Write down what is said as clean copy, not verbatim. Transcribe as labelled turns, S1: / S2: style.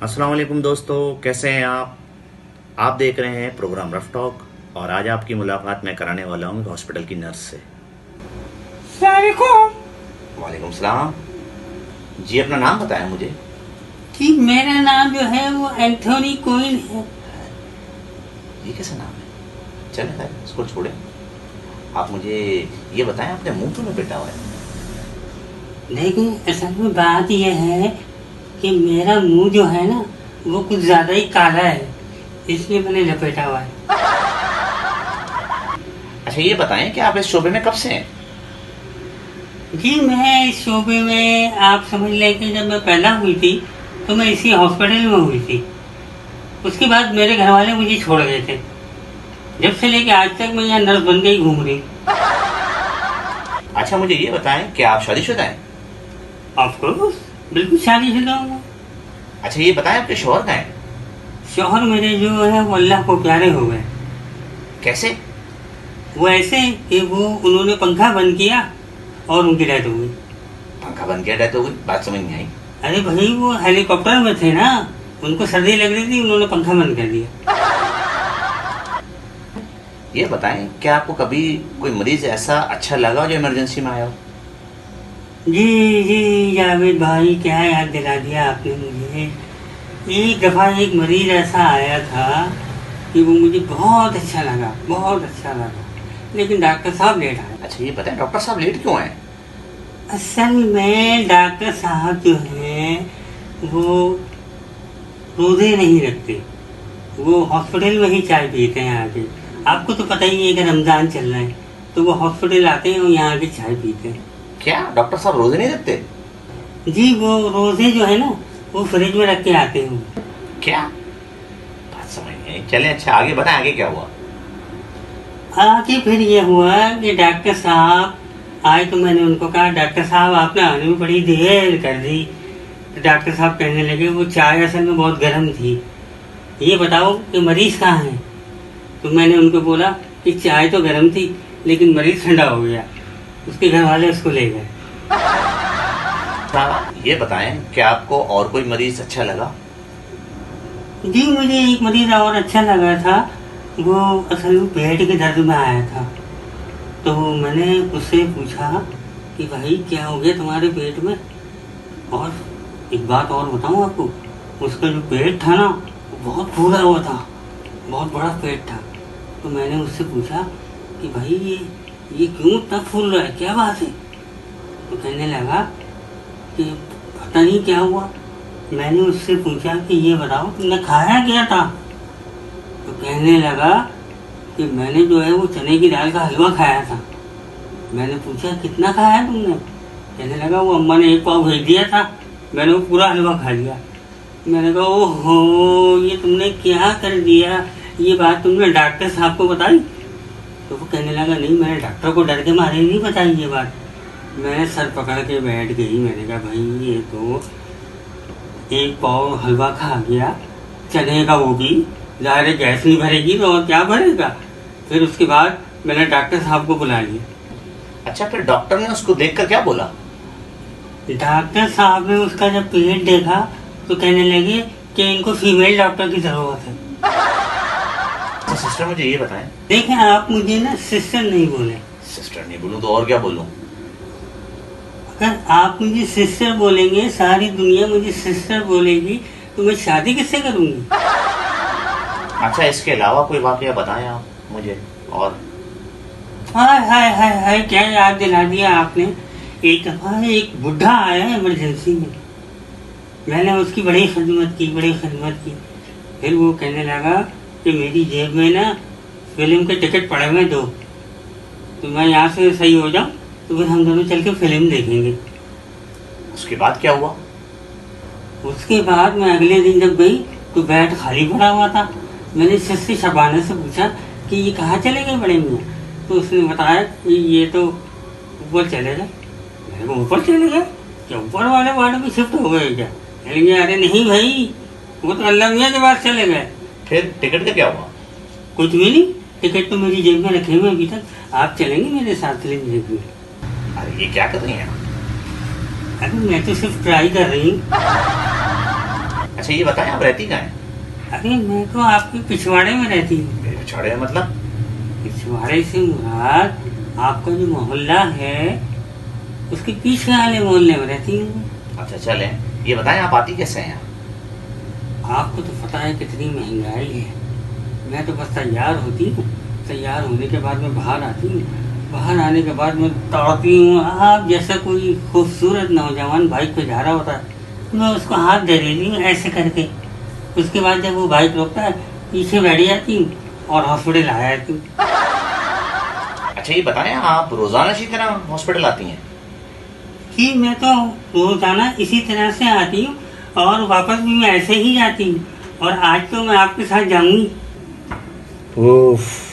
S1: अस्सलाम वालेकुम दोस्तों, कैसे हैं आप देख रहे हैं प्रोग्राम रफ टॉक। और आज आपकी मुलाकात मैं कराने वाला हूँ हॉस्पिटल की नर्स से।
S2: सलामकुम।
S1: वालेकुम सलाम जी, अपना नाम बताएं मुझे।
S2: जी मेरा नाम जो है वो एंथोनी कोइन है।
S1: ये कैसा नाम है? चलें खैर, इसको छोड़ें। आप मुझे ये बताएं, आपने मुंह क्यों लपेटा हुआ है?
S2: लेकिन असल में बात यह है कि मेरा मुंह जो है ना वो कुछ ज्यादा ही काला है, इसलिए मैंने लपेटा हुआ है।
S1: अच्छा ये बताएं कि आप इस शोबे में कब से हैं?
S2: जी मैं इस शोबे में आप समझ लें कि जब मैं पैदा हुई थी तो मैं इसी हॉस्पिटल में हुई थी। उसके बाद मेरे घर वाले मुझे छोड़ गए थे। जब से लेके आज तक मैं यहाँ नर्स बन के ही घूम रही।
S1: अच्छा मुझे ये बताएं कि आप शादीशुदा हैं?
S2: ऑफकोर्स, बिल्कुल शादीशुदा हूँ।
S1: अच्छा ये बताएं, आपके शौहर कहाँ हैं?
S2: शौहर मेरे जो है वो अल्लाह को प्यारे हो गए।
S1: कैसे?
S2: वो ऐसे कि वो उन्होंने पंखा बंद किया और उनकी डेथ हो गई।
S1: पंखा बंद किया तो बात समझ नहीं आई।
S2: अरे भाई वो हेलीकॉप्टर में थे ना, उनको सर्दी लग रही थी, उन्होंने पंखा बंद कर दिया।
S1: ये बताएं कि आपको कभी कोई मरीज ऐसा अच्छा लगा जो इमरजेंसी में आया हो?
S2: जी जी जावेद भाई, क्या याद दिला दिया आपने मुझे। एक दफा एक मरीज ऐसा आया था कि वो मुझे बहुत अच्छा लगा, बहुत अच्छा लगा, लेकिन डॉक्टर साहब लेट आए।
S1: अच्छा ये बताएं, डॉक्टर साहब लेट क्यों आए?
S2: असल में डॉक्टर साहब जो हैं वो रोजे नहीं रखते, वो हॉस्पिटल में ही चाय पीते हैं आके। आपको तो पता ही है कि रमजान चल रहा है, तो वो हॉस्पिटल आते हैं और यहाँ आके चाय पीते हैं।
S1: क्या डॉक्टर साहब रोजे नहीं रखते?
S2: जी वो रोजे जो है ना वो फ्रिज में रख के आते हैं।
S1: क्या बात समझ नहीं आई। चलें, अच्छा आगे बताएं, आगे क्या हुआ?
S2: आगे फिर ये हुआ कि डॉक्टर साहब आए तो मैंने उनको कहा, डॉक्टर साहब आपने आने में बड़ी देर कर दी। तो डॉक्टर साहब कहने लगे वो चाय असल में बहुत गर्म थी, ये बताओ कि मरीज कहाँ है। तो मैंने उनको बोला कि चाय तो गर्म थी लेकिन मरीज ठंडा हो गया, उसके घर वाले उसको ले गए।
S1: ये बताएं कि आपको और कोई मरीज अच्छा लगा?
S2: जी मुझे एक मरीज और अच्छा लगा था। वो असल में पेट के दर्द में आया था, तो मैंने उससे पूछा कि भाई क्या हो गया तुम्हारे पेट में। और एक बात और बताऊं आपको, उसका जो पेट था ना वो बहुत फूला हुआ था, बहुत बड़ा पेट था। तो मैंने उससे पूछा कि भाई ये क्यों इतना फूल रहा है, क्या बात है। तो कहने लगा कि पता नहीं क्या हुआ। मैंने उससे पूछा कि ये बताओ तुमने खाया क्या था। तो कहने लगा कि मैंने जो है वो चने की दाल का हलवा खाया था। मैंने पूछा कितना खाया तुमने। कहने लगा वो अम्मा ने एक पाव भेज दिया था, मैंने वो पूरा हलवा खा लिया। मैंने कहा ओहो ये तुमने क्या कर दिया, ये बात तुमने डॉक्टर साहब को बताई। तो वो कहने लगा नहीं मैंने डॉक्टर को डर के मारे नहीं बताई ये बात। मैंने सर पकड़ के बैठ गई। मैंने कहा भाई ये तो एक पाव हलवा खा गया चने का, वो भी ज़ाहिर है गैस नहीं भरेगी तो और क्या भरेगा। फिर उसके बाद मैंने डॉक्टर साहब को बुला लिया।
S1: अच्छा फिर डॉक्टर ने उसको देखकर क्या बोला?
S2: डॉक्टर साहब ने उसका जब पेट देखा तो कहने लगे कि इनको फीमेल डॉक्टर की ज़रूरत है।
S1: अच्छा सिस्टर मुझे ये बताएं।
S2: देखें आप मुझे ना सिस्टर नहीं बोले।
S1: सिस्टर नहीं बोलूं तो और क्या बोलूं?
S2: अगर आप मुझे सिस्टर बोलेंगे, सारी दुनिया मुझे सिस्टर बोलेगी, तो मैं शादी किससे करूंगी।
S1: अच्छा इसके अलावा कोई वाकया बताएं आप मुझे। और
S2: हाय हाय हाय हाय, क्या याद दिला दिया आपने। एक दफा एक बुढ़ा आया इमरजेंसी में, मैंने उसकी बड़ी खिदमत की, बड़ी खिदमत की। फिर वो कहने लगा कि मेरी जेब में ना फिल्म के टिकट पड़े हुए 2, तो मैं यहाँ से सही हो जाऊँ तो फिर हम दोनों चल के फिल्म देखेंगे।
S1: उसके बाद क्या हुआ?
S2: उसके बाद मैं अगले दिन जब गई तो बेड खाली पड़ा हुआ था। मैंने सिस्टर शबाना से पूछा कि ये कहाँ चले गए बड़े मियाँ। तो उसने बताया कि ये तो ऊपर चले गए। मैंने कहा ऊपर चले गए, क्या ऊपर वाले वार्ड में शिफ्ट हो गए क्या। कहेंगे अरे नहीं भाई वो तो अल्लाह मियाँ के पास चले गए।
S1: फिर टिकट का क्या हुआ?
S2: कुछ भी नहीं, टिकट तो मेरी जेब में रखे हुए अभी तक। आप चलेंगे मेरे साथ फिल्म देखने?
S1: अरे ये क्या कर रही हैं आप?
S2: अरे मैं तो सिर्फ ट्राई कर रही हूँ।
S1: अच्छा ये बताएं, आप रहती कहाँ हैं?
S2: अरे मैं तो आपके पिछवाड़े में रहती हूँ।
S1: मेरे पिछवाड़े में मतलब?
S2: पिछवाड़े से मुराद आपका जो मोहल्ला है उसके पीछे वाले मोहल्ले में रहती हूँ।
S1: अच्छा चलें, ये बताएं आप आती कैसे हैं यहाँ?
S2: आपको तो पता है कितनी महंगाई है। मैं तो बस तैयार होती हूँ, तैयार होने के बाद मैं बाहर आती हूँ, बाहर आने के बाद मैं दौड़ती हूँ। आप जैसा कोई खूबसूरत नौजवान बाइक पे जा रहा होता है, मैं उसको हाथ दे देती हूँ ऐसे करके। उसके बाद जब वो बाइक रोकता है, पीछे बैठ जाती हूँ और हॉस्पिटल आ जाती हूँ।
S1: अच्छा ये बताएं, आप रोजाना इसी तरह हॉस्पिटल आती हैं?
S2: कि मैं तो रोजाना इसी तरह से आती हूँ और वापस भी मैं ऐसे ही जाती हूँ, और आज तो मैं आपके साथ जाऊंगी।
S1: उफ,